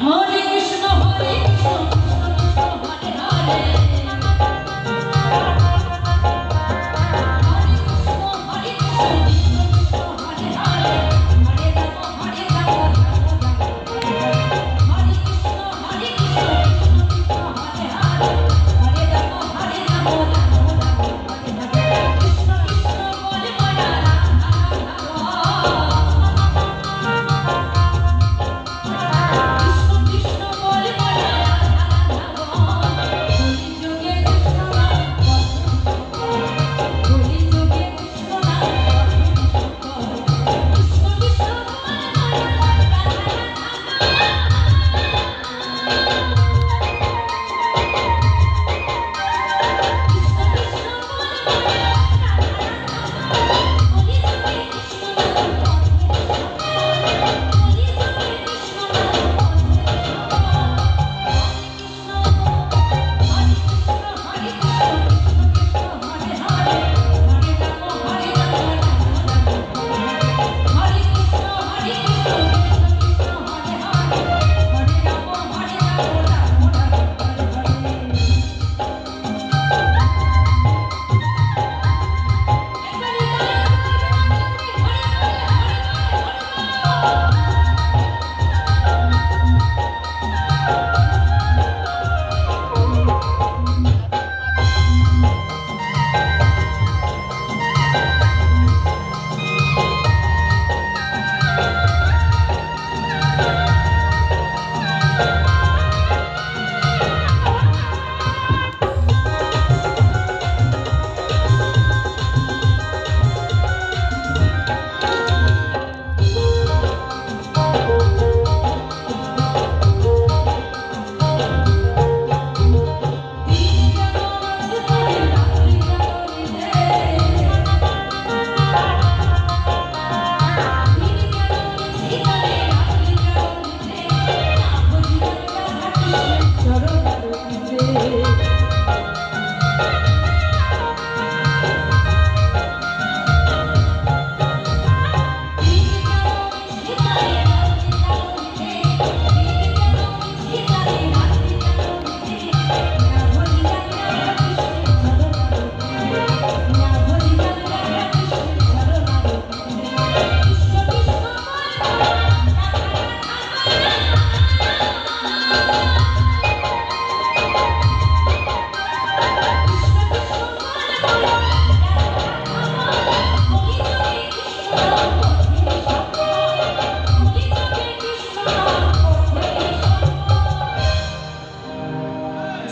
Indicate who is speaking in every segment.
Speaker 1: হরে কৃষ্ণ হরে কৃষ্ণ কৃষ্ণ কৃষ্ণ হরে হরে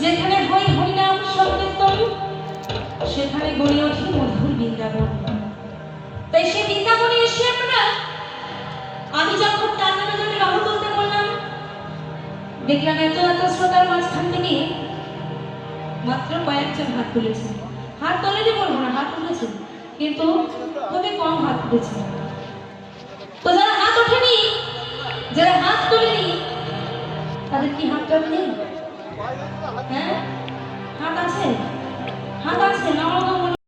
Speaker 1: যেখানে হয় হরিনাম সংকীর্তন সেখানে গড়ে ওঠে মধুর বৃন্দাবন। তাই সে বৃন্দাবনে এসে আমরা আমি যখন তার নামে যদি রহ তুলতে বললাম, দেখলাম এত এত শ্রোতার মাঝখান থেকে মাত্র কয়েকজন হাত তুলেছে। হাত তোলেনি বলবো না, হাত তুলেছে, কিন্তু খুবই কম হাত তুলেছে। তো যারা হাত ওঠেনি, যারা হাত তোলেনি, তাদের কি হাত নেই? হ্যাঁ, হাত আছে, হাত আছে।